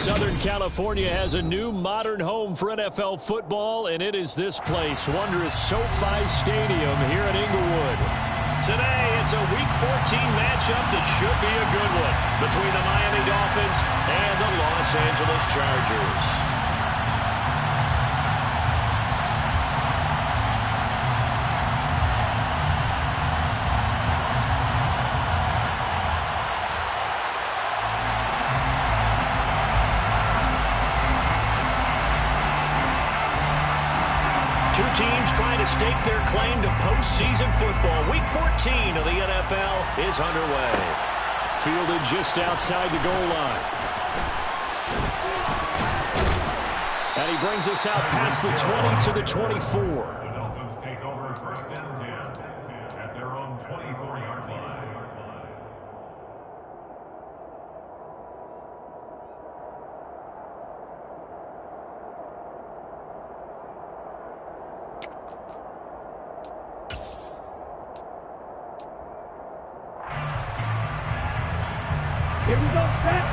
Southern California has a new modern home for NFL football, and it is this place, wondrous SoFi Stadium here in Inglewood. Today, it's a Week 14 matchup that should be a good one between the Miami Dolphins and the Los Angeles Chargers. Two teams trying to stake their claim to postseason football. Week 14 of the NFL is underway. Fielded just outside the goal line. And he brings us out past the 20 to the 24. The Dolphins take over first and 10 at their own 24-yard line. Here we go, set.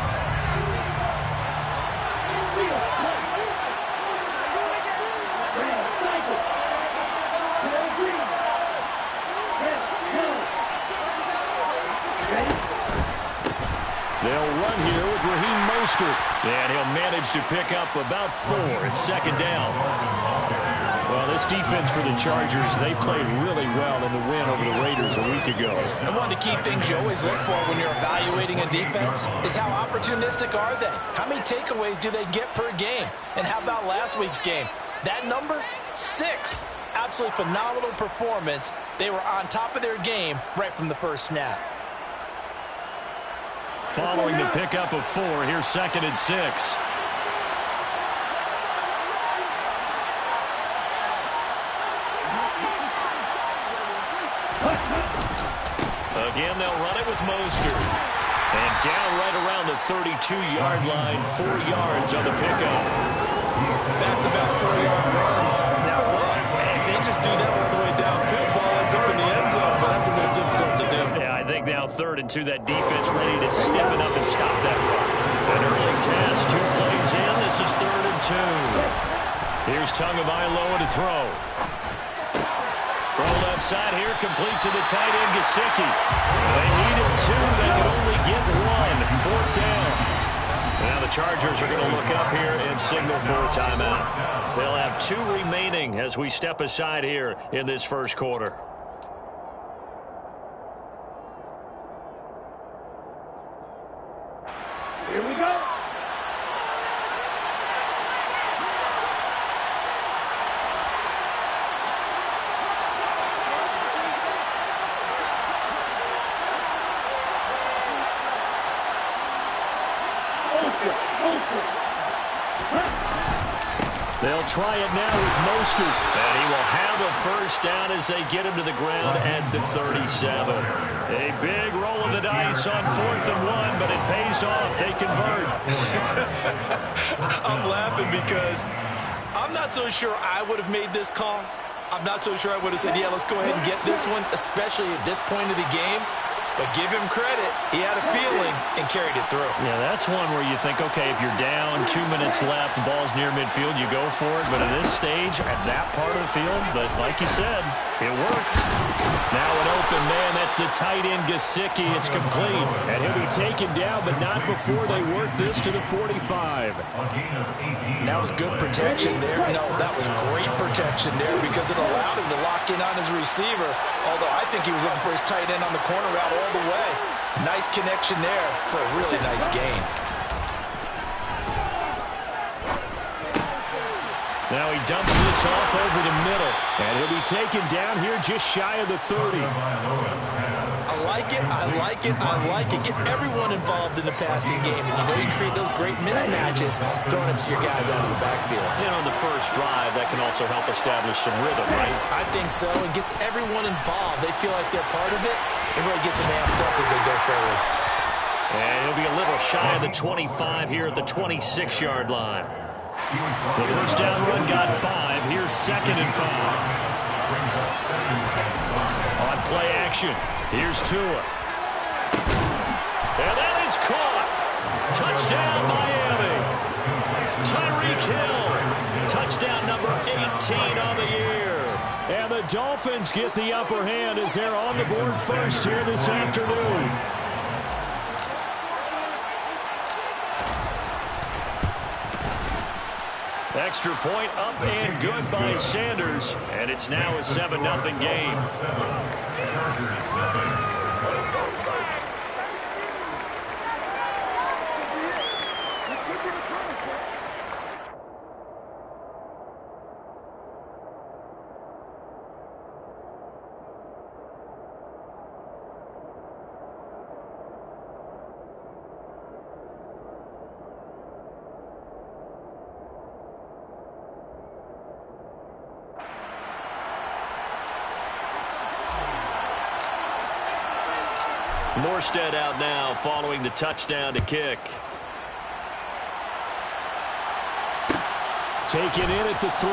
They'll run here with Raheem Mostert. And he'll manage to pick up about 4 at second down. Well, this defense for the Chargers, they played really well in the win over the Raiders a week ago. And one of the key things you always look for when you're evaluating a defense is how opportunistic are they? How many takeaways do they get per game? And how about last week's game? That number, 6. Absolutely phenomenal performance. They were on top of their game right from the first snap. Following the pickup of 4, here's second and 6. Again, they'll run it with Mostert. And down right around the 32-yard line, 4 yards on the pickup. Back-to-back 4-yard runs. Now look, if they just do that all the way downfield, ball ends up in the end zone, but that's a little difficult to do. Yeah, I think now 3rd and 2, that defense ready to stiffen up and stop that run. An early test, 2 plays in. This is 3rd and 2. Here's Tagovailoa to throw. Throw left side here, complete to the tight end, Gesicki. They needed 2, they can only get 1. 4th down. Now the Chargers are going to look up here and signal for a timeout. They'll have 2 remaining as we step aside here in this first quarter. Here we go. They'll try it now with Mostert. And he will have a first down as they get him to the ground at the 37. A big roll of the dice on 4th and 1, but it pays off. They convert. I'm laughing because I'm not so sure I would have made this call. I'm not so sure I would have said, yeah, let's go ahead and get this one, especially at this point of the game. But give him credit. He had a feeling and carried it through. Yeah, that's one where you think, okay, if you're down, 2 minutes left, the ball's near midfield, you go for it. But at this stage, at that part of the field, but like you said, it worked. Now an open man, that's the tight end, Gesicki. It's complete. And he'll be taken down, but not before they work this to the 45. That was good protection there. No, that was great protection there because it allowed him to lock in on his receiver. Although I think he was looking for his tight end on the corner route all the way. Nice connection there for a really nice gain. Now he dumps this off over the middle. And he'll be taken down here just shy of the 30. I like it, I like it, I like it. Get everyone involved in the passing game. And you know you can create those great mismatches throwing it to your guys out of the backfield. And on the first drive, that can also help establish some rhythm, right? I think so. It gets everyone involved. They feel like they're part of it. It really gets them amped up as they go forward. And he'll be a little shy of the 25 here at the 26-yard line. The first down run got 5. Here's 2nd and 5. On play action, here's Tua. And that is caught. Touchdown, Miami. touchdown number 18 on the year. And the Dolphins get the upper hand as they're on the board first here this afternoon. Extra point up and good by Sanders. And it's now a 7-0 game. Morstead out now following the touchdown to kick. Taken in at the 3.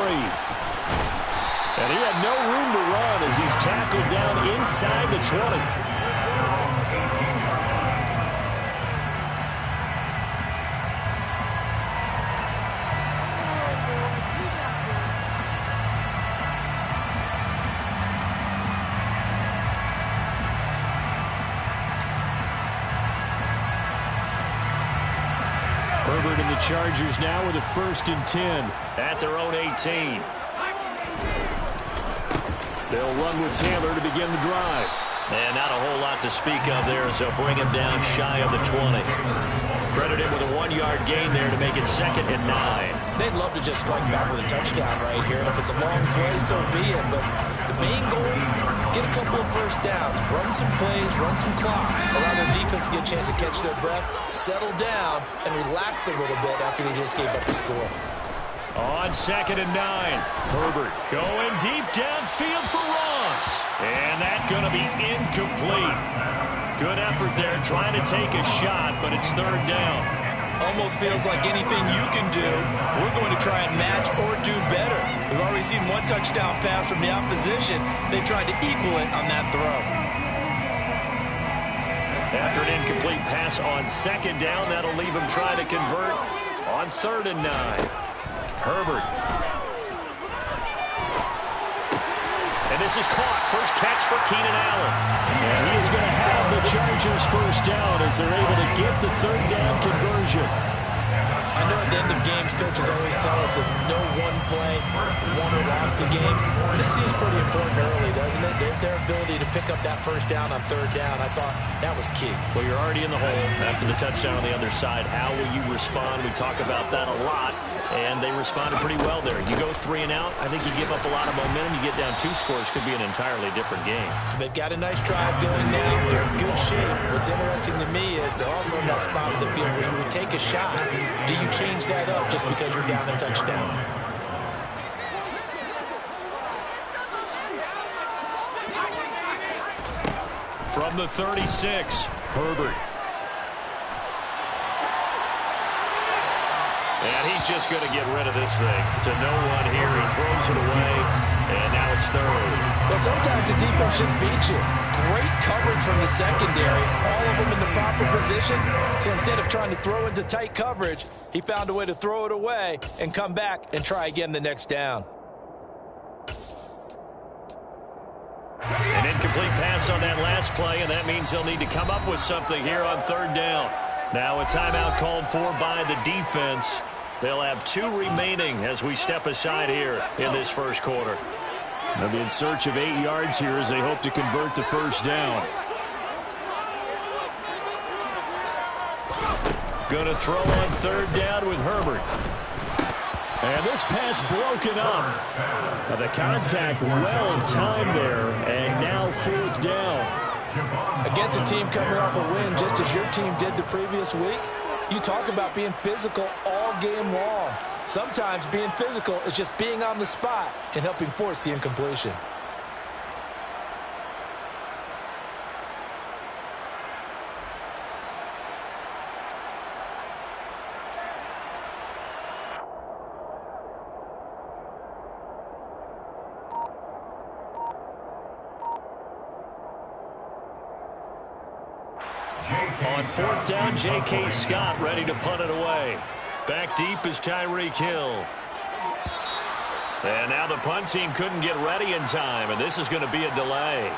And he had no room to run as he's tackled down inside the 20. Herbert and the Chargers now with a 1st and 10 at their own 18. They'll run with Taylor to begin the drive. And not a whole lot to speak of there as they'll bring him down shy of the 20. Credit him with a 1-yard gain there to make it 2nd and 9. They'd love to just strike back with a touchdown right here. And if it's a long play, so be it. But the main goal, get a couple of first downs, run some plays, run some clock, allow their defense to get a chance to catch their breath, settle down, and relax a little bit after they just gave up the score. On 2nd and 9, Herbert going deep downfield for Ross. And that's going to be incomplete. Good effort there trying to take a shot, but it's 3rd down. Almost feels like anything you can do, we're going to try and match or do better. We've already seen 1 touchdown pass from the opposition. They tried to equal it on that throw. After an incomplete pass on 2nd down, that'll leave him trying to convert on 3rd and 9. Herbert. And this is caught. First catch for Keenan Allen. And he is going to have the Chargers first down as they're able to get the 3rd down conversion. I know at the end of games, coaches always tell us that no one play won or lost a game. This seems pretty important early, doesn't it? Their ability to pick up that first down on 3rd down, I thought that was key. Well, you're already in the hole after the touchdown on the other side. How will you respond? We talk about that a lot, and they responded pretty well there. You go 3 and out, I think you give up a lot of momentum. You get down 2 scores, could be an entirely different game. So they've got a nice drive going now. They're in good shape. What's interesting to me is they're also in that spot of the field where you would take a shot. Do you change that up just because you're down a touchdown? From the 36, Herbert. And he's just going to get rid of this thing to no one here. He throws it away, and now it's 3rd. Well, sometimes the defense just beats you. Great coverage from the secondary, all of them in the proper position. So instead of trying to throw into tight coverage, he found a way to throw it away and come back and try again the next down. An incomplete pass on that last play, and that means they'll need to come up with something here on 3rd down. Now a timeout called for by the defense. They'll have 2 remaining as we step aside here in this first quarter. They'll be in search of 8 yards here as they hope to convert the first down. Going to throw on 3rd down with Herbert. And this pass broken up. The contact well in time there, and now 4th down. Against a team coming off a win, just as your team did the previous week, you talk about being physical all game long. Sometimes being physical is just being on the spot and helping force the incompletion. On 4th down, J.K. Scott ready to punt it away. Back deep is Tyreek Hill. And now the punt team couldn't get ready in time, and this is going to be a delay.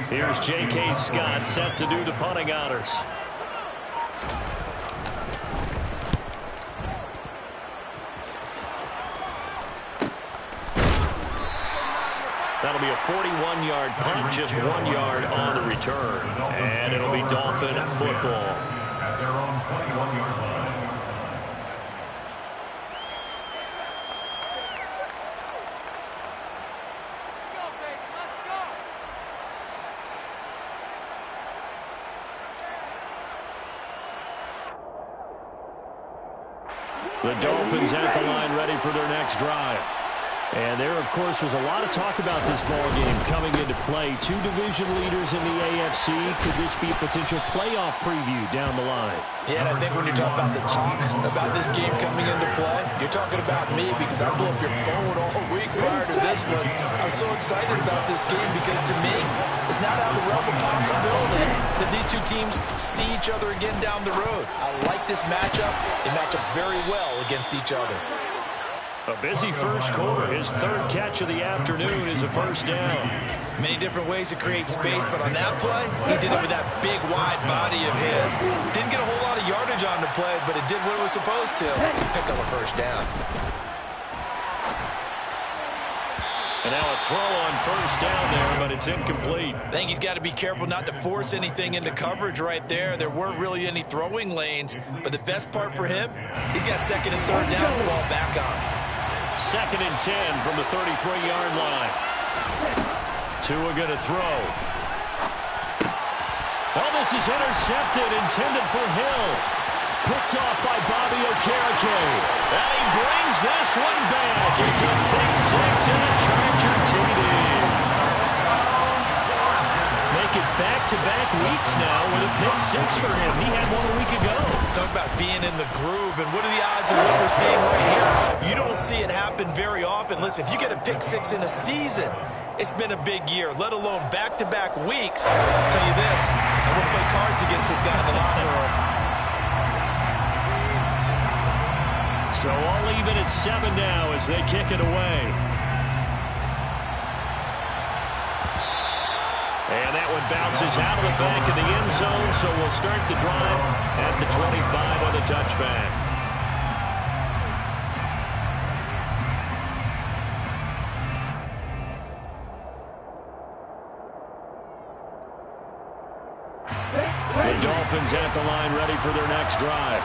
Here's J.K. Scott set to do the punting honors. That'll be a 41-yard punt, just 1 yard on the return. And it'll be Dolphin football. At their own 21-yard line. The Dolphins at the line ready for their next drive. And there, of course, was a lot of talk about this ball game coming into play. Two division leaders in the AFC. Could this be a potential playoff preview down the line? Yeah, and I think when you talk about the talk about this game coming into play, you're talking about me because I blew up your phone all week prior to this one. I'm so excited about this game because to me, it's not out of the realm of possibility that these two teams see each other again down the road. I like this matchup. They match up very well against each other. A busy first quarter. His third catch of the afternoon is a first down. Many different ways to create space, but on that play, he did it with that big, wide body of his. Didn't get a whole lot of yardage on the play, but it did what it was supposed to. Pick up a first down. And now a throw on first down there, but it's incomplete. I think he's got to be careful not to force anything into coverage right there. There weren't really any throwing lanes, but the best part for him, he's got second and third down to fall back on. 2nd and 10 from the 33-yard line. Tua going to throw. Oh, this is intercepted, intended for Hill. Picked off by Bobby Okereke. And he brings this one back. It's a pick six and a Charger TD. Make it back-to-back weeks now with a pick six for him. He had one a week ago. Talk about being in the groove, and what are the odds of what we're seeing right here? You don't see it happen very often. Listen, if you get a pick six in a season, it's been a big year, let alone back-to-back weeks. I'll tell you this, I wouldn't play cards against this guy in the locker room. So all even at 7 now as they kick it away. And that one bounces out of the back of the end zone, so we'll start the drive at the 25 on the touchback. The Dolphins at the line ready for their next drive.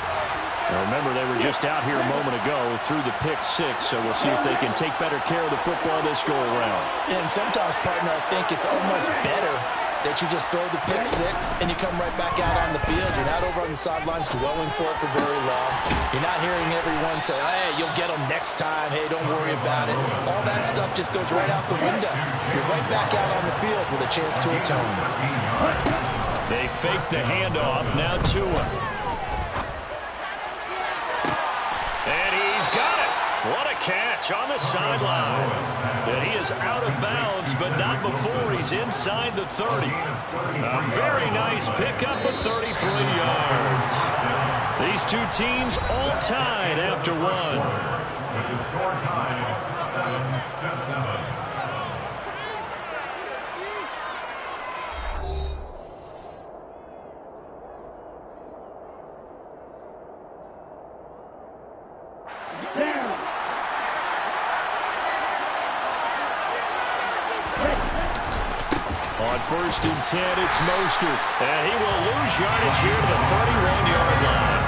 Now remember, they were just out here a moment ago through the pick six, so we'll see if they can take better care of the football this go-around. And sometimes, partner, I think it's almost better that you just throw the pick six and you come right back out on the field. You're not over on the sidelines dwelling for it for very long. You're not hearing everyone say, hey, you'll get them next time. Hey, don't worry about it. All that stuff just goes right out the window. You're right back out on the field with a chance to atone. They fake the handoff. Now Tua. And he's got it. What a catch on the sideline. And he is out of bounds, but not before he's inside the 30. A very nice pickup of 33 yards. These two teams all tied after one. With the score tied 7-7. On 1st and 10, it's Mostert. And he will lose yardage here to the 31-yard line.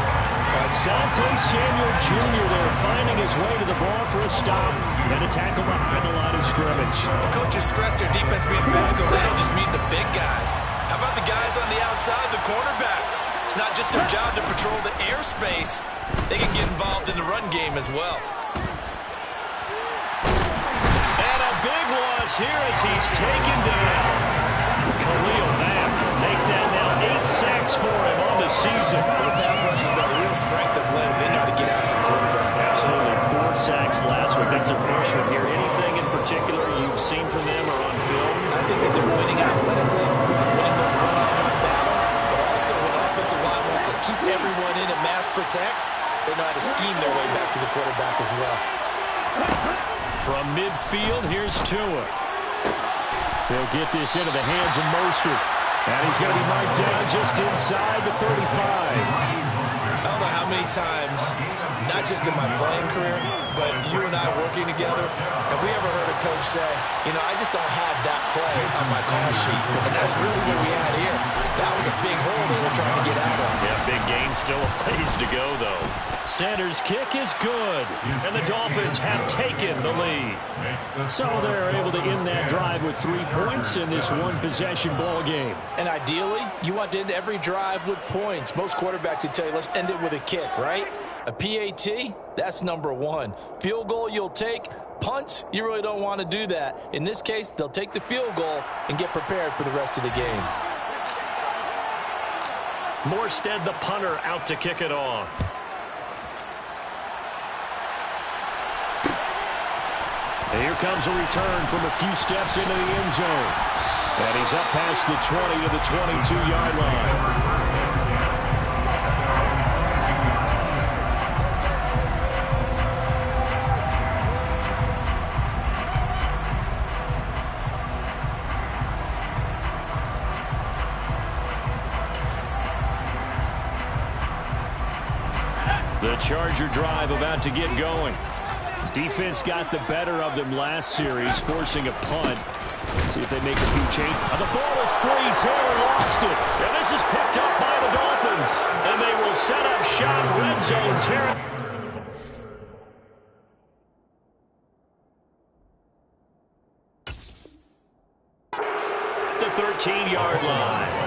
Asante Samuel Jr. there finding his way to the ball for a stop and a tackle behind the line of scrimmage. Coaches stress their defense being physical. They don't just mean the big guys. How quarterbacks. It's not just their job to patrol the airspace. They can get involved in the run game as well. And a big loss here as he's taken down. Khalil Mack will make that now 8 sacks for him on the season. Well, the pass rush has been a real strength of late. They know how to get out to the quarterback. Absolutely. 4 sacks last week. That's a first one here. Anything in particular you've seen from them or on film? I think that they're winning athletically, winning those one-on-one battles, but also when offensive line wants to keep everyone in and mass protect, they know how to scheme their way back to the quarterback as well. From midfield, here's Tua. He'll get this into the hands of Mostert. And he's going to be marked down just inside the 35. I don't know how many times, not just in my playing career, but you and I working together, have we ever heard a coach say, you know, I just don't have that play on my call sheet. And that's really what we had here. That was a big hole that we're trying to get out of. Yeah, big gain, still a ways to go, though. Sanders' kick is good, and the Dolphins have taken the lead. So they're able to end that drive with 3 points in this one-possession ball game. And ideally, you want to end every drive with points. Most quarterbacks would tell you, let's end it with a kick, right? A PAT, that's number 1. Field goal you'll take. Punts, you really don't want to do that. In this case, they'll take the field goal and get prepared for the rest of the game. Morstead, the punter, out to kick it off. Here comes a return from a few steps into the end zone. And he's up past the 20 to the 22-yard line. The Charger drive about to get going. Defense got the better of them last series, forcing a punt. See if they make a few changes. The ball is free. Taylor lost it. And this is picked up by the Dolphins. And they will set up shop red zone territory. The 13-yard line.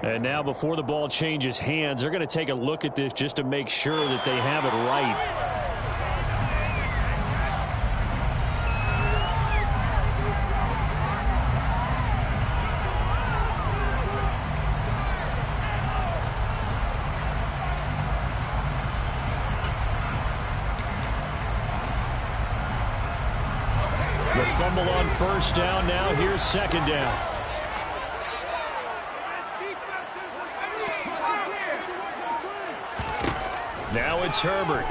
And now before the ball changes hands, they're going to take a look at this just to make sure that they have it right. The fumble on first down now. Here's second down. Now it's Herbert.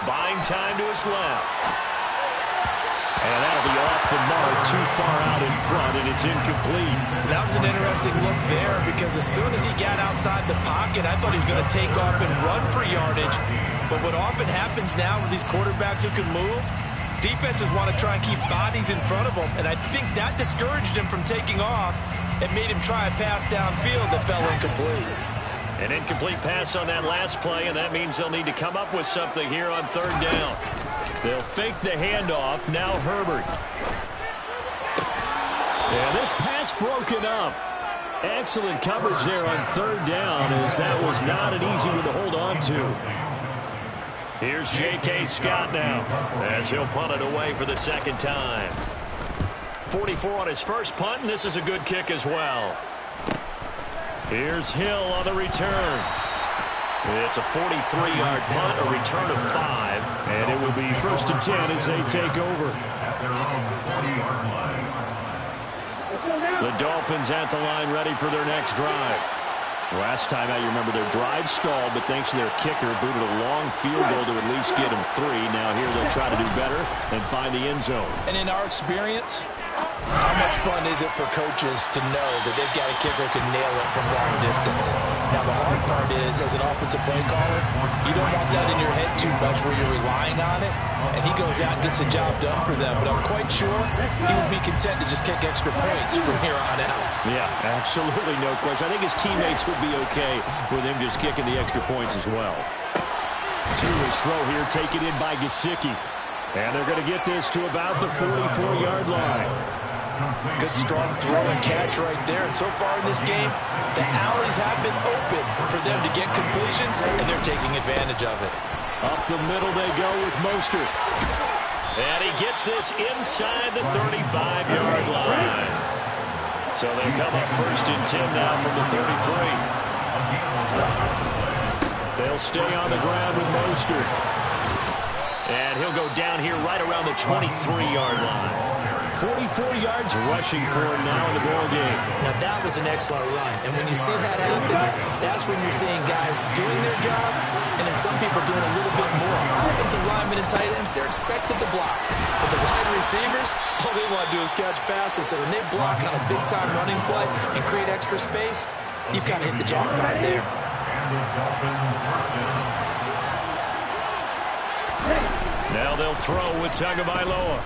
Buying time to his left. And that'll be off the mark, too far out in front, and it's incomplete. That was an interesting look there because as soon as he got outside the pocket, I thought he was going to take off and run for yardage. But what often happens now with these quarterbacks who can move, defenses want to try and keep bodies in front of them, and I think that discouraged him from taking off and made him try a pass downfield that fell incomplete. An incomplete pass on that last play, and that means they'll need to come up with something here on third down. They'll fake the handoff. Now Herbert. And this pass broken up. Excellent coverage there on third down, as that was not an easy one to hold on to. Here's J.K. Scott now, as he'll punt it away for the second time. 44 on his first punt, and this is a good kick as well. Here's Hill on the return. It's a 43-yard punt, a return of 5, and it will be 1st and 10 as they take over. The Dolphins at the line ready for their next drive. Last time out, you remember their drive stalled, but thanks to their kicker, booted a long field goal to at least get them 3. Now here they'll try to do better and find the end zone. And in our experience, how much fun is it for coaches to know that they've got a kicker who can nail it from long distance? Now, the hard part is, as an offensive play caller, you don't want that in your head too much where you're relying on it, and he goes out and gets the job done for them. But I'm quite sure he would be content to just kick extra points from here on out. Yeah, absolutely no question. I think his teammates would be okay with him just kicking the extra points as well. To his throw here, taken in by Gesicki. And they're going to get this to about the 44-yard line. Good strong throw and catch right there. And so far in this game, the alleys have been open for them to get completions, and they're taking advantage of it. Up the middle they go with Mostert. And he gets this inside the 35-yard line. So they come up 1st and 10 now from the 33. They'll stay on the ground with Mostert. And he'll go down here right around the 23-yard line. 44 yards rushing for him now in the ball game. Now that was an excellent run. And when you see that happen, that's when you're seeing guys doing their job and then some people doing a little bit more. Offensive linemen and tight ends, they're expected to block. But the wide receivers, all they want to do is catch passes. So when they block on a big-time running play and create extra space, you've got to hit the jackpot there. Now they'll throw with Tagovailoa.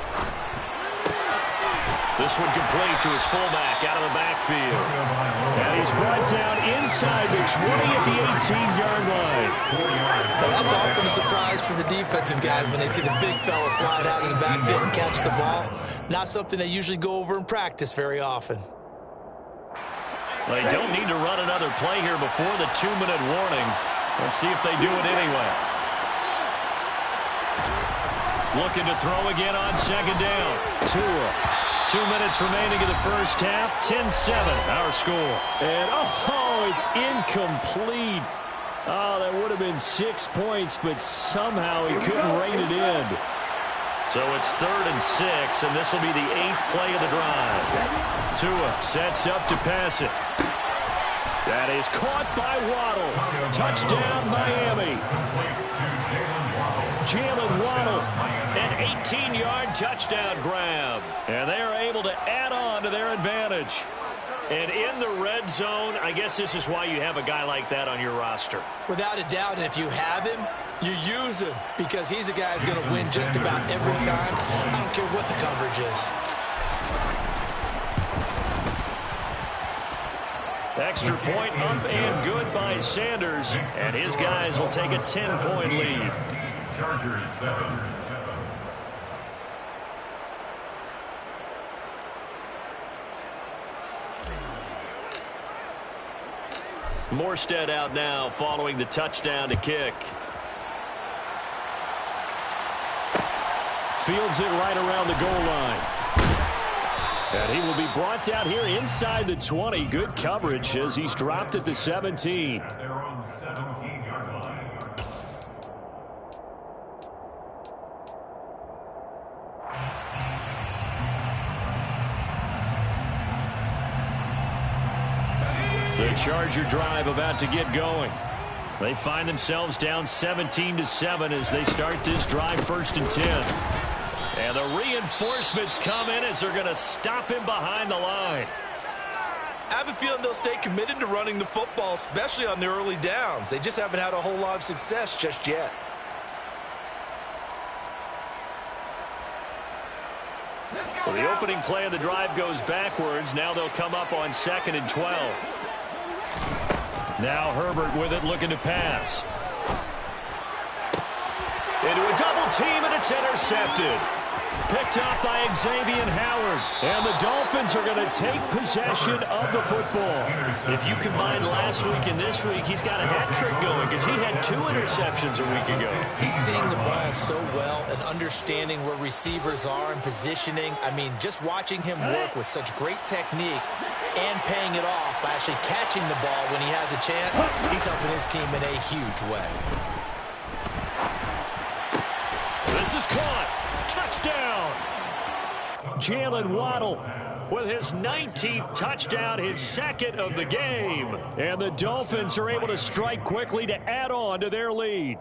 This one complete to his fullback out of the backfield. And he's brought down inside the 20 at the 18-yard line. Well, that's often a surprise for the defensive guys when they see the big fella slide out in the backfield and catch the ball. Not something they usually go over in practice very often. They don't need to run another play here before the 2-minute warning. Let's see if they do it anyway. Looking to throw again on 2nd down. Tua. 2 minutes remaining in the first half. 10-7, our score. And, it's incomplete. Oh, that would have been 6 points, but somehow he couldn't rein it in. So it's 3rd and 6, and this will be the 8th play of the drive. Tua sets up to pass it. That is caught by Waddle. Touchdown, Miami. Jalen Waddle, an 18-yard touchdown grab. And they are able to add on to their advantage. And in the red zone, I guess this is why you have a guy like that on your roster. Without a doubt, and if you have him, you use him because he's a guy who's going to win just about every time. I don't care what the coverage is. Extra point up and good by Sanders. And his guys will take a 10-point lead. Chargers 7. Morstead out now following the touchdown to kick. Fields it right around the goal line. And he will be brought down here inside the 20. Good coverage as he's dropped at the 17. Their own 17-yard line. The Charger drive about to get going. They find themselves down 17-7 as they start this drive 1st and 10. And the reinforcements come in as they're going to stop him behind the line. I have a feeling they'll stay committed to running the football, especially on the early downs. They just haven't had a whole lot of success just yet. So the opening play of the drive goes backwards. Now they'll come up on 2nd and 12. Now Herbert with it, looking to pass. Into a double team, and it's intercepted. Picked off by Xavier Howard. And the Dolphins are going to take possession of the football. If you combine last week and this week, he's got a hat trick going because he had 2 interceptions a week ago. He's seeing the ball so well and understanding where receivers are and positioning. I mean, just watching him work with such great technique and paying it off by actually catching the ball when he has a chance, he's helping his team in a huge way. This is caught. Touchdown. Jalen Waddle with his 19th touchdown, his 2nd of the game. And the Dolphins are able to strike quickly to add on to their lead.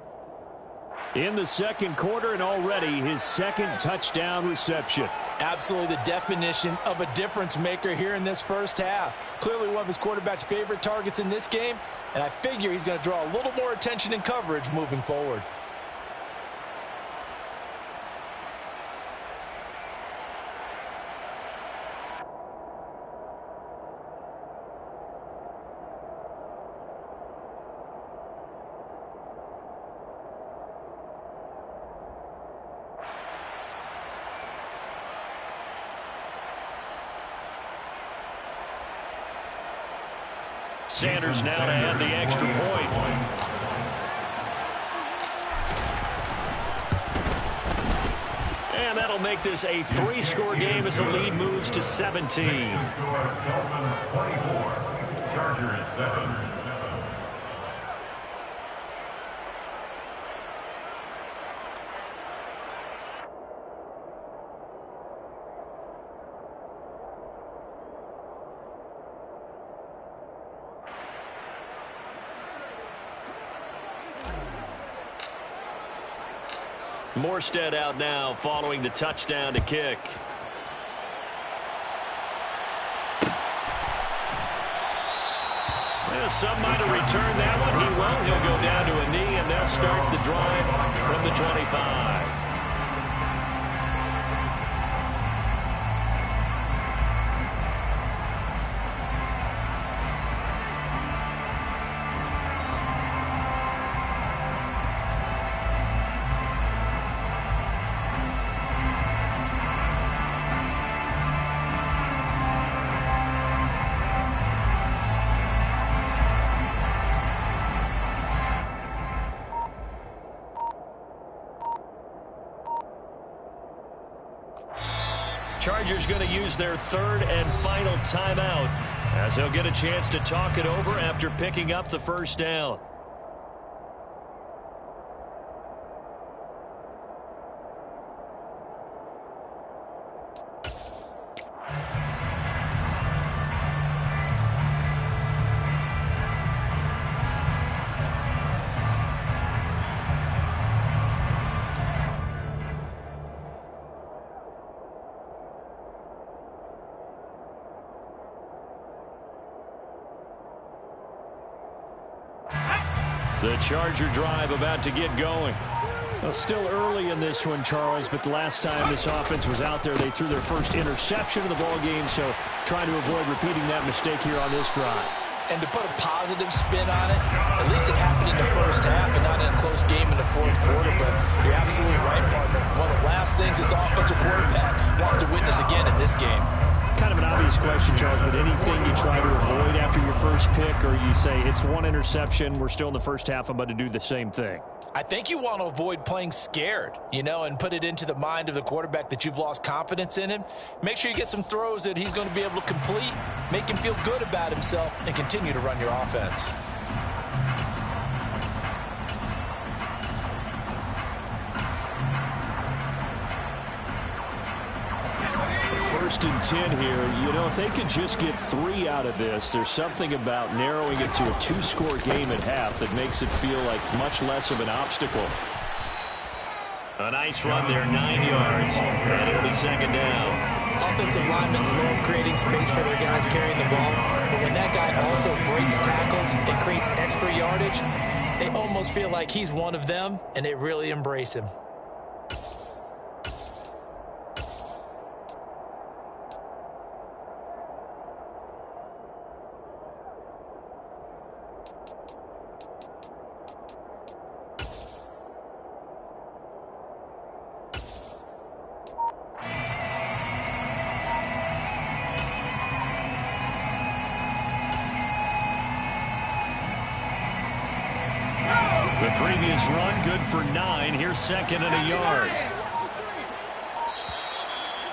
In the 2nd quarter, and already his 2nd touchdown reception. Absolutely the definition of a difference maker here in this first half. Clearly one of his quarterback's favorite targets in this game, and I figure he's going to draw a little more attention and coverage moving forward. Sanders now to add the extra point. And that'll make this a 3-score game as the lead moves to 17. Dolphins 24, Chargers 7. Morstead out now following the touchdown to kick. Well, some might have returned that one. He won't. He'll go down to a knee, and they'll start the drive from the 25. Chargers going to use their third and final timeout as they'll get a chance to talk it over after picking up the first down. The Charger drive about to get going. Well, still early in this one, Charles, but the last time this offense was out there, they threw their first interception of the ball game, so trying to avoid repeating that mistake here on this drive. And to put a positive spin on it, at least it happened in the first half and not in a close game in the fourth quarter, but you're absolutely right, partner. One of the last things this offensive quarterback wants to witness again in this game. Kind of an obvious question, Charles, but anything you try to avoid after your first pick, or you say it's one interception, we're still in the first half, I'm about to do the same thing? I think you want to avoid playing scared, and put it into the mind of the quarterback that you've lost confidence in him. Make sure you get some throws that he's going to be able to complete, make him feel good about himself, and continue to run your offense. First and 10 here. If they could just get 3 out of this, there's something about narrowing it to a 2-score game at half that makes it feel like much less of an obstacle. A nice run there, 9 yards, and it'll be second down. Offensive linemen love creating space for their guys carrying the ball, but when that guy also breaks tackles and creates extra yardage, they almost feel like he's one of them, and they really embrace him. The previous run good for 9. Here's second and a yard.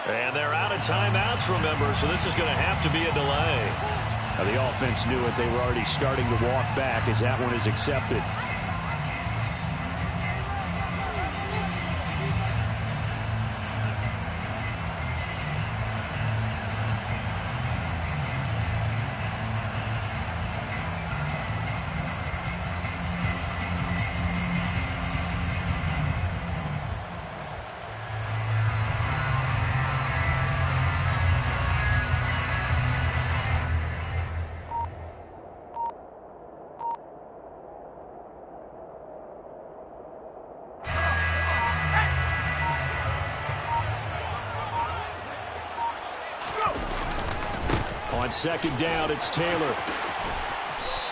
And they're out of timeouts, remember, so this is going to have to be a delay. Now, the offense knew it. They were already starting to walk back as that one is accepted. On second down, it's Taylor.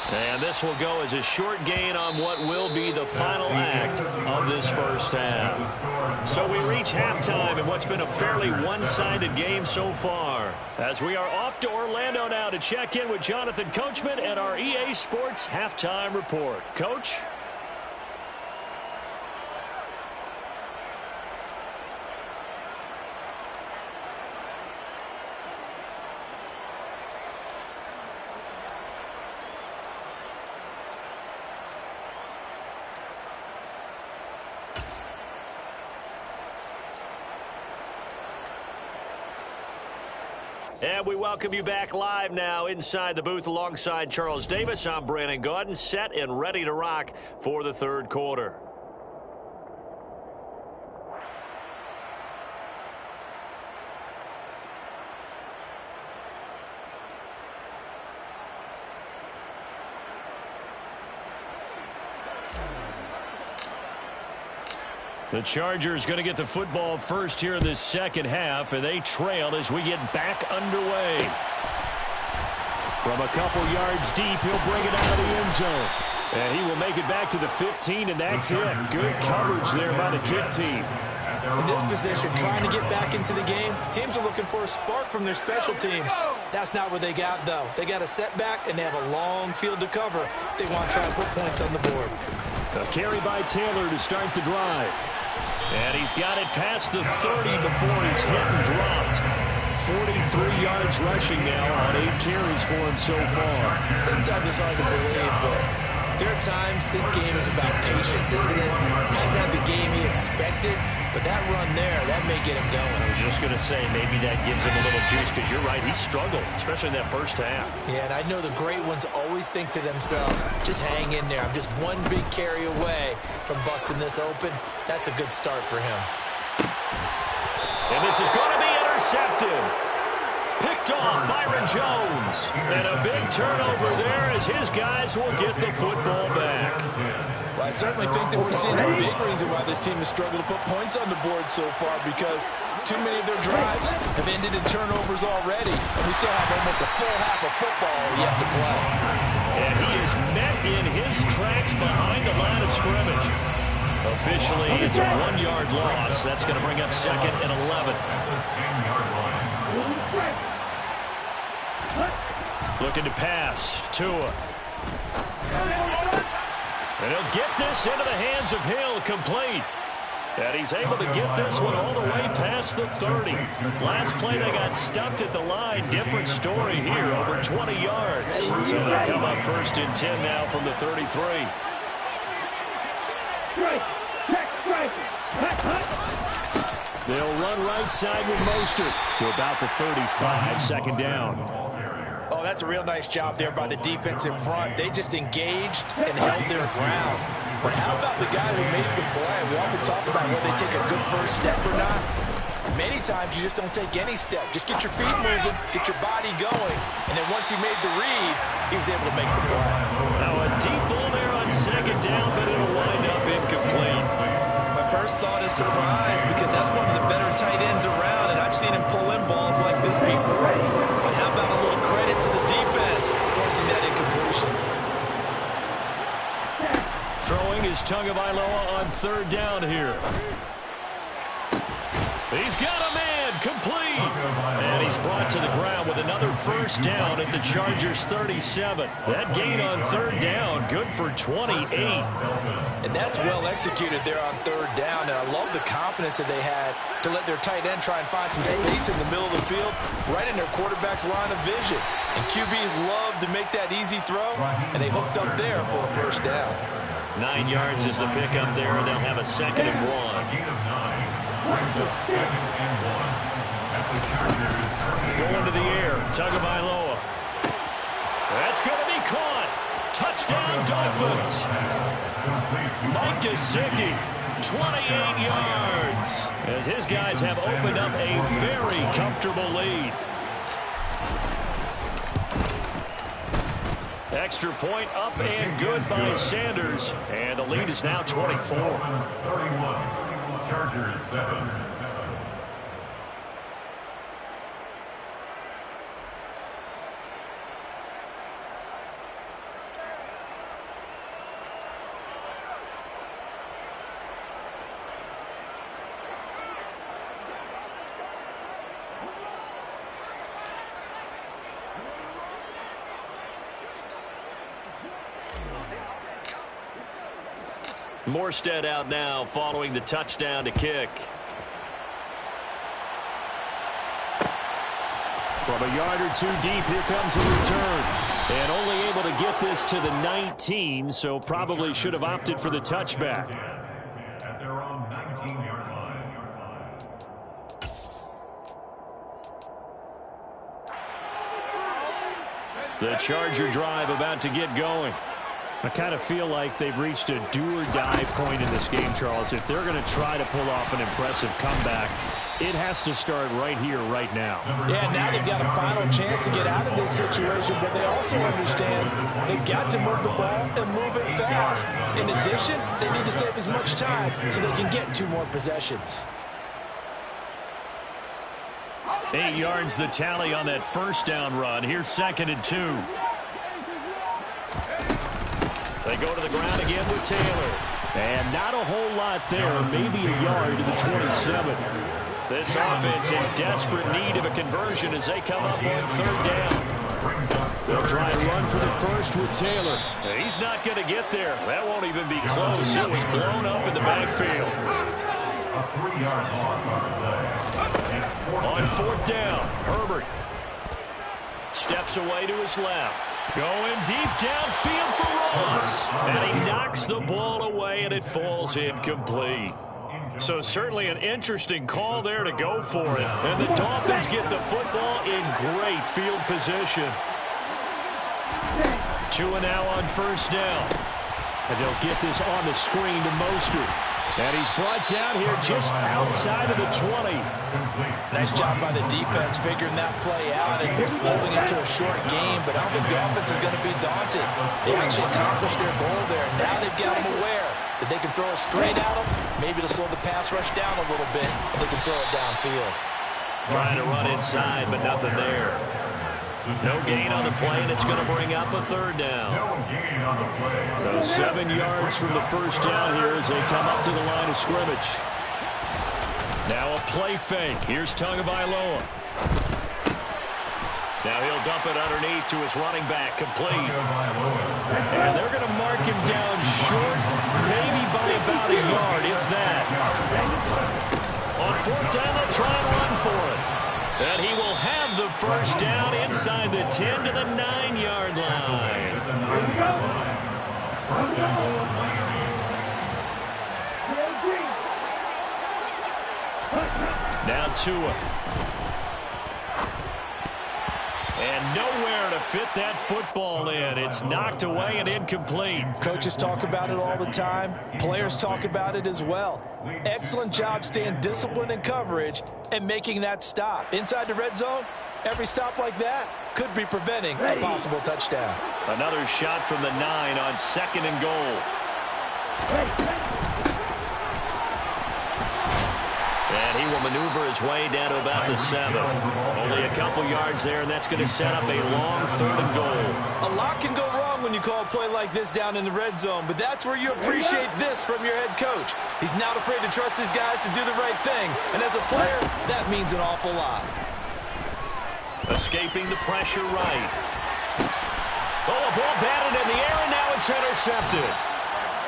And this will go as a short gain on what will be the final act of this first half. So we reach halftime in what's been a fairly one-sided game so far. As we are off to Orlando now to check in with Jonathan Coachman and our EA Sports Halftime Report. Coach? And we welcome you back live now inside the booth alongside Charles Davis. I'm Brandon Gaudin, set and ready to rock for the third quarter. The Chargers going to get the football first here in this second half, and they trail as we get back underway. From a couple yards deep, he'll bring it out of the end zone. And he will make it back to the 15, and that's it. Good coverage there by the kick team. In this position, trying to get back into the game, teams are looking for a spark from their special teams. That's not what they got, though. They got a setback, and they have a long field to cover if they want to try and put points on the board. A carry by Taylor to start the drive. And he's got it past the 30 before he's hit and dropped. 43 yards rushing now on 8 carries for him so far. Sometimes it's hard to believe, but there are times this game is about patience, isn't it? Hasn't had the game he expected, but that run there, that may get him going. I was just going to say, maybe that gives him a little juice, because you're right, he struggled, especially in that first half. Yeah, and I know the great ones always think to themselves, just hang in there. I'm just one big carry away from busting this open. That's a good start for him. And this is going to be intercepted. Picked off Byron Jones. And a big turnover there as his guys will get the football back. Well, I certainly think that we're seeing a big reason why this team has struggled to put points on the board so far, because too many of their drives have ended in turnovers already, and we still have almost a full half of football yet to play. And he is met in his tracks behind the line of scrimmage. Officially, it's a 1-yard loss. That's going to bring up 2nd and 11. Looking to pass. Tua. And he'll get this into the hands of Hill, complete. And he's able to get this one all the way past the 30. Last play, they got stuffed at the line. Different story here, over 20 yards. So they'll come up 1st and 10 now from the 33. They'll run right side with Mostert to about the 35, 2nd down. Oh, that's a real nice job there by the defensive front. They just engaged and held their ground. But how about the guy who made the play? We often talk about whether they take a good first step or not. Many times you just don't take any step. Just get your feet moving, get your body going, and then once he made the read, he was able to make the play. Now a deep ball there on 2nd down, but it'll wind up incomplete. My first thought is surprise, because that's one of the better tight ends around, and I've seen him pull in balls like this before. But how about a little credit to the defense forcing that incompletion? Throwing is Tagovailoa on 3rd down here. He's got a man, complete. And he's brought to the ground with another 1st down at the Chargers 37. That gain on 3rd down, good for 28. And that's well executed there on 3rd down. And I love the confidence that they had to let their tight end try and find some space in the middle of the field, right in their quarterback's line of vision. And QBs love to make that easy throw, and they hooked up there for a 1st down. 9 yards is the pickup there, and they'll have a 2nd and 1. Going to the air, Tagovailoa. That's going to be caught. Touchdown, Dolphins. Mike Gesicki, 28 yards. As his guys have opened up a very comfortable lead. Extra point up and good by Sanders. And the lead is now 24. 31, Chargers 7. Morstead out now following the touchdown to kick. From a yard or two deep, here comes a return. And only able to get this to the 19, so probably should have opted for the touchback. At their own 19-yard line. The Charger drive about to get going. I kind of feel like they've reached a do-or-die point in this game, Charles. If they're going to try to pull off an impressive comeback, it has to start right here, right now. Yeah, now they've got a final chance to get out of this situation, but they also understand they've got to move the ball and move it fast. In addition, they need to save as much time so they can get 2 more possessions. 8 yards the tally on that first down run. Here's 2nd and 2. They go to the ground again with Taylor. And not a whole lot there, maybe a yard to the 27. This offense in desperate need of a conversion as they come up on 3rd down. They'll try and run for the first with Taylor. He's not going to get there. That won't even be close. It was blown up in the backfield. A 3-yard loss on the play. On 4th down, Herbert steps away to his left. Going deep downfield for Ross. And he knocks the ball away, and it falls incomplete. So certainly an interesting call there to go for it. And the Dolphins get the football in great field position. 2 now on 1st down. And they'll get this on the screen to Mostert. And he's brought down here just outside of the 20. Nice job by the defense figuring that play out and holding it to a short game, but I don't think the offense is going to be daunted. They actually accomplished their goal there. Now they've got them aware that they can throw it straight at them, maybe to slow the pass rush down a little bit, and they can throw it downfield. Trying to run inside, but nothing there. No gain on the play, and it's going to bring up a 3rd down. No gain on the play. So 7 yards from the first down here as they come up to the line of scrimmage. Now a play fake. Here's Tagovailoa. Now he'll dump it underneath to his running back, complete. And they're going to mark him down short, maybe by about a yard, if that. On 4th down, they'll try and run for it. And he will have the first down inside the 10 to the 9-yard line. Now Tua. And nowhere to fit that football in. It's knocked away and incomplete. Coaches talk about it all the time. Players talk about it as well. Excellent job staying disciplined in coverage and making that stop. Inside the red zone, every stop like that could be preventing a possible touchdown. Another shot from the 9 on 2nd and goal. And he will maneuver his way down to about the 7. Only a couple yards there, and that's going to set up a long 3rd and goal. A lot can go wrong when you call a play like this down in the red zone, but that's where you appreciate this from your head coach. He's not afraid to trust his guys to do the right thing, and as a player, that means an awful lot. Escaping the pressure right. Oh, a ball batted in the air, and now it's intercepted.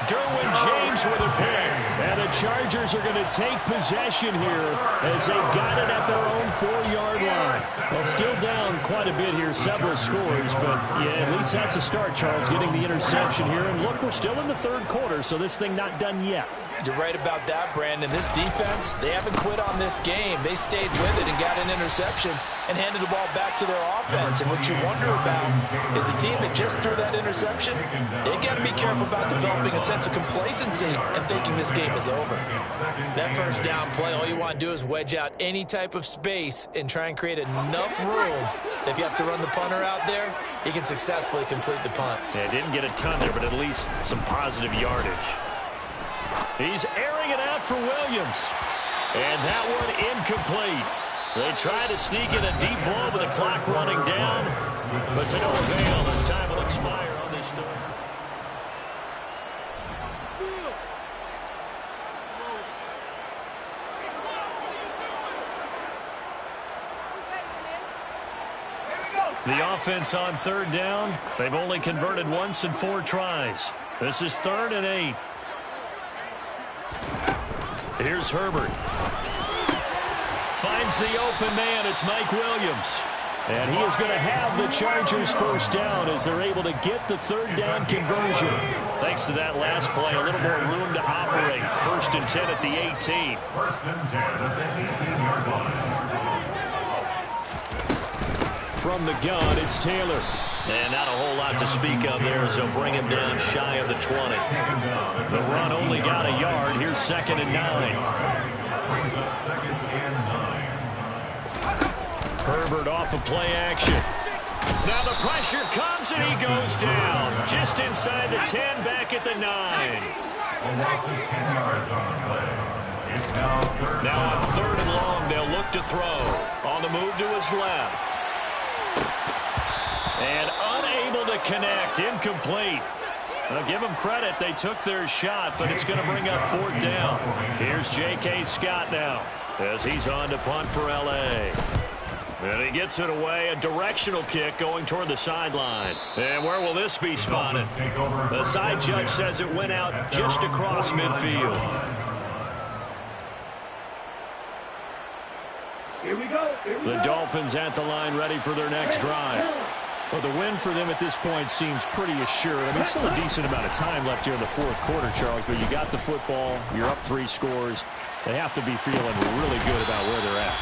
Derwin James with a pick. And the Chargers are going to take possession here as they've got it at their own 4-yard line. Well, still down quite a bit here, several scores, but yeah, at least that's a start, Charles, getting the interception here. And look, we're still in the 3rd quarter, so this thing not done yet. You're right about that, Brandon. This defense, they haven't quit on this game. They stayed with it and got an interception and handed the ball back to their offense. And what you wonder about is a team that just threw that interception, they got to be careful about developing a sense of complacency and thinking this game is over. That first down play, all you want to do is wedge out any type of space and try and create enough room that if you have to run the punter out there, he can successfully complete the punt. Yeah, didn't get a ton there, but at least some positive yardage. He's airing it out for Williams. And that one incomplete. They try to sneak in a deep ball with the clock running down, but to no avail as time will expire on this third. The offense on 3rd down, they've only converted once in 4 tries. This is 3rd and 8. Here's Herbert. Finds the open man. It's Mike Williams. And he is going to have the Chargers first down as they're able to get the third down conversion. Thanks to that last play, a little more room to operate. 1st and 10 at the 18. 1st and 10 at the 18-yard line. From the gun, it's Taylor. And not a whole lot to speak of there as they'll bring him down shy of the 20. The run only got a yard. Here's 2nd and 9. Brings up 2nd and 9. Herbert off of play action. Now the pressure comes and he goes down. Just inside the 10, back at the 9. A loss of 10 yards on the play. It's Now on 3rd and long, they'll look to throw. On the move to his left. And unable to connect. Incomplete. I'll give them credit. They took their shot, but it's going to bring up 4th down. Here's J.K. Scott now as he's on to punt for L.A. And he gets it away. A directional kick going toward the sideline. And where will this be spotted? The side judge says it went out just across midfield. Here we go. The Dolphins at the line, ready for their next drive. Well, the win for them at this point seems pretty assured. I mean, still a decent amount of time left here in the 4th quarter, Charles, but you got the football. You're up 3 scores. They have to be feeling really good about where they're at.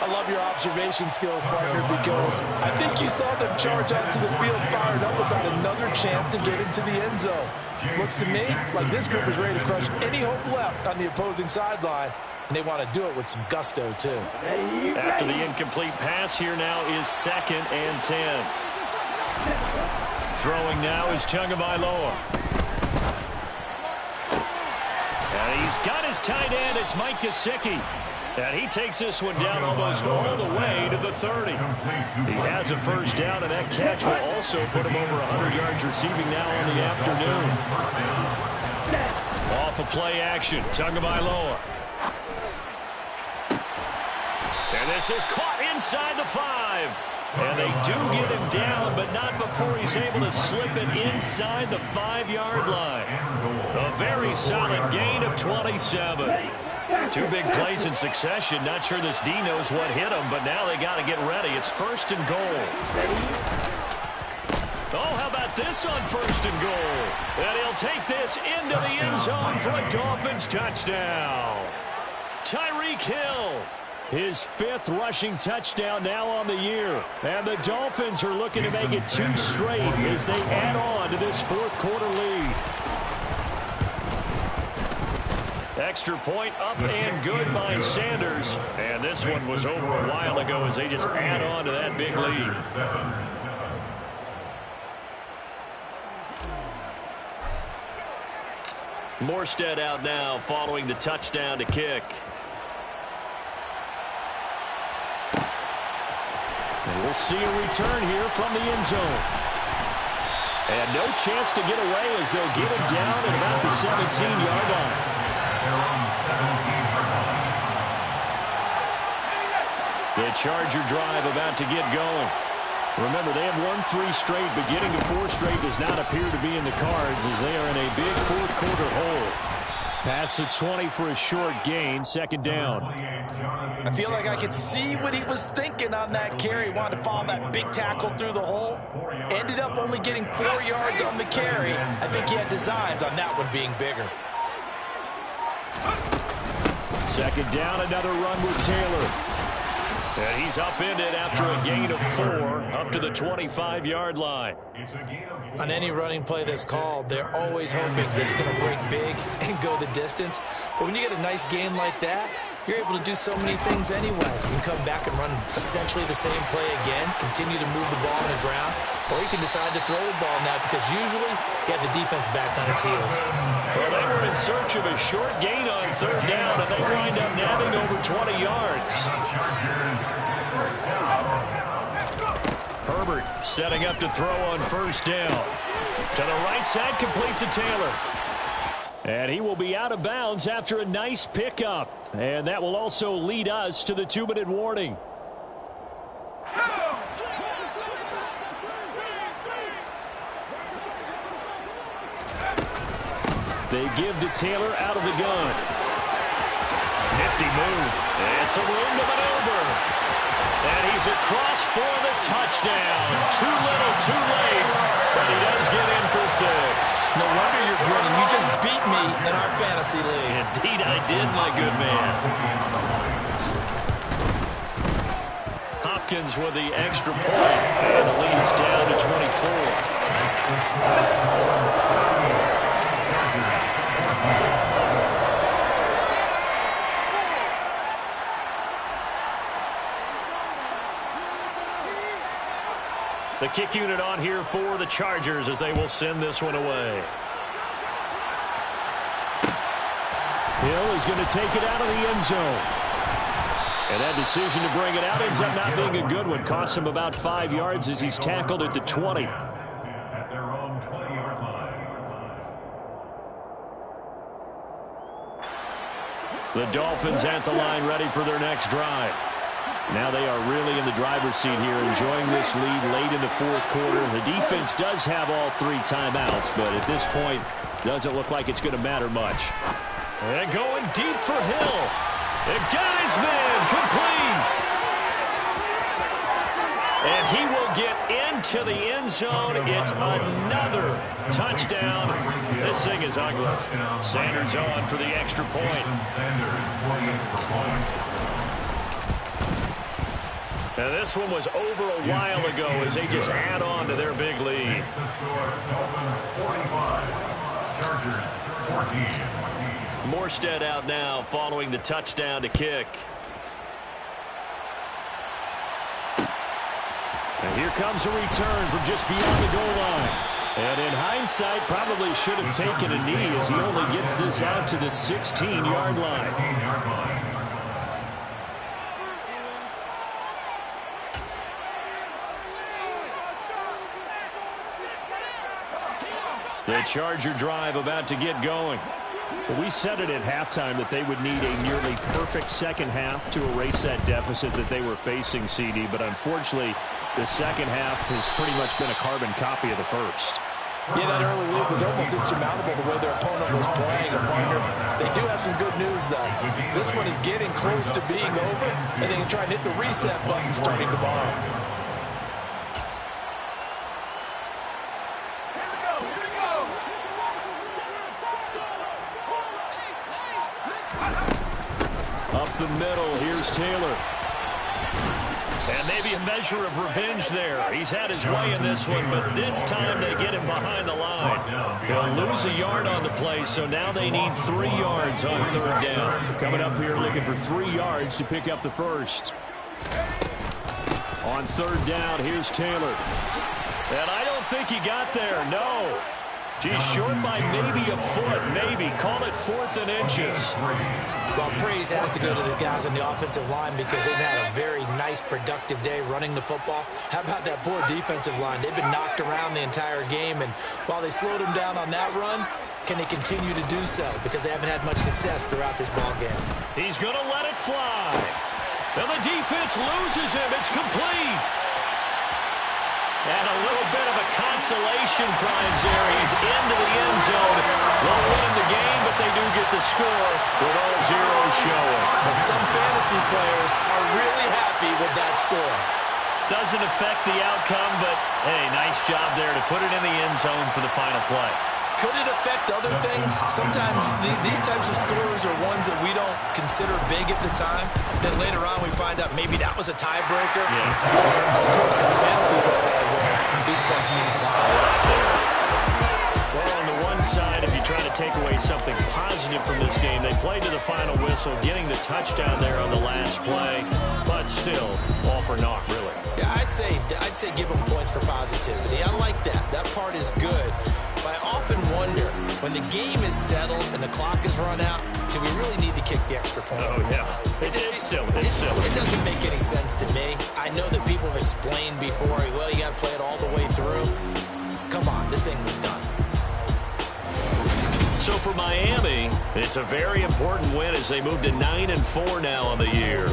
I love your observation skills, partner, because I think you saw them charge onto the field fired up about another chance to get into the end zone. Looks to me like this group is ready to crush any hope left on the opposing sideline, and they want to do it with some gusto, too. After the incomplete pass, here now is 2nd and 10. Throwing now is Tagovailoa. And he's got his tight end. It's Mike Gesicki. And he takes this one down almost all the way to the 30. He has a first down, and that catch will also put him over 100 yards receiving now on the afternoon. Off of play action, Tagovailoa. And this is caught inside the 5. And they do get him down, but not before he's able to slip it inside the 5-yard line. A very solid gain of 27. 2 big plays in succession. Not sure this D knows what hit him, but now they got to get ready. It's 1st and goal. Oh, how about this on 1st and goal? And he'll take this into the end zone for a Dolphins touchdown. Tyreek Hill. His 5th rushing touchdown now on the year. And the Dolphins are looking to make it 2 straight as they add on to this 4th quarter lead. Extra point up and good by Sanders. And this one was over a while ago as they just add on to that big lead. Morstead out now following the touchdown to kick. And we'll see a return here from the end zone. And no chance to get away as they'll get him down at about the 17-yard line. The Charger drive about to get going. Remember, they have won 3 straight, but getting to 4 straight does not appear to be in the cards as they are in a big 4th quarter hole. Pass the 20 for a short gain, 2nd down. I feel like I could see what he was thinking on that carry. Wanted to follow that big tackle through the hole. Ended up only getting 4 yards on the carry. I think he had designs on that one being bigger. 2nd down, another run with Taylor. And he's upended after a gain of 4 up to the 25-yard line. On any running play that's called, they're always hoping that it's going to break big and go the distance. But when you get a nice gain like that, you're able to do so many things anyway. You can come back and run essentially the same play again, continue to move the ball on the ground, or you can decide to throw the ball now because usually you have the defense back on its heels. Well, they were in search of a short gain on 3rd down, and they wind up nabbing over 20 yards. Herbert setting up to throw on 1st down. To the right side, complete to Taylor. And he will be out of bounds after a nice pickup. And that will also lead us to the 2-minute warning. They give to Taylor out of the gun. nifty move. It's a room to maneuver. And he's across for the touchdown. Too little, too late. But he does get in for 6. No wonder you're grinning. You just beat me in our fantasy league. Indeed I did, my good man. Hopkins with the extra point. And the lead's down to 24. The kick unit on here for the Chargers as they will send this one away. Hill is going to take it out of the end zone. And that decision to bring it out ends up not being a good one. Costs him about 5 yards as he's tackled at the 20. At their own 20-yard line. The Dolphins at the line ready for their next drive. Now they are really in the driver's seat here, enjoying this lead late in the fourth quarter. The defense does have all 3 timeouts, but at this point, doesn't look like it's going to matter much. And going deep for Hill. The guy's man complete. And he will get into the end zone. It's another touchdown. This thing is ugly. Sanders on for the extra point. Sanders for the extra point. Now this one was over a while ago as they just add on to their big lead. It's the score. Dolphins 45, Chargers 14. Morstead out now following the touchdown to kick. And here comes a return from just beyond the goal line. And in hindsight, probably should have taken a knee as he only gets this out to the 16-yard line. The Charger drive about to get going. Well, we said it at halftime that they would need a nearly perfect second half to erase that deficit that they were facing, CD. But unfortunately, the second half has pretty much been a carbon copy of the first. Yeah, that early lead was almost insurmountable the way their opponent was playing. And partner, they do have some good news, though. This one is getting close to being over, and they can try and hit the reset button starting tomorrow. Up the middle, here's Taylor. And maybe a measure of revenge there. He's had his way in this one, but this time they get him behind the line. He'll lose a yard on the play, so now they need 3 yards on third down. Coming up here looking for 3 yards to pick up the first. On third down, here's Taylor. And I don't think he got there, no. He's short by maybe a foot, maybe. Call it 4th and inches. Well, praise has to go to the guys on the offensive line because they've had a very nice, productive day running the football. How about that poor defensive line? They've been knocked around the entire game, and while they slowed them down on that run, can they continue to do so? Because they haven't had much success throughout this ball game. He's going to let it fly. And the defense loses him. It's complete. And a little bit of a consolation prize there. He's into the end zone. They'll win the game, but they do get the score with all zeros showing. But some fantasy players are really happy with that score. Doesn't affect the outcome, but, hey, nice job there to put it in the end zone for the final play. Could it affect other things? Sometimes these types of scores are ones that we don't consider big at the time. Then later on we find out maybe that was a tiebreaker. Yeah. Of course, in the fantasy football, these points mean a lot. Well, on the one side, if you try to take away something positive from this game, they played to the final whistle, getting the touchdown there on the last play. But still, all for naught, really. Yeah, I'd say give them points for positivity. I like that. That part is good. But I often wonder, when the game is settled and the clock is run out, do we really need to kick the extra point? Oh, yeah. It's silly. It's silly. It doesn't make any sense to me. I know that people have explained before, well, you got to play it all the way through. Come on, this thing was done. So for Miami, it's a very important win as they move to 9-4 now on the year.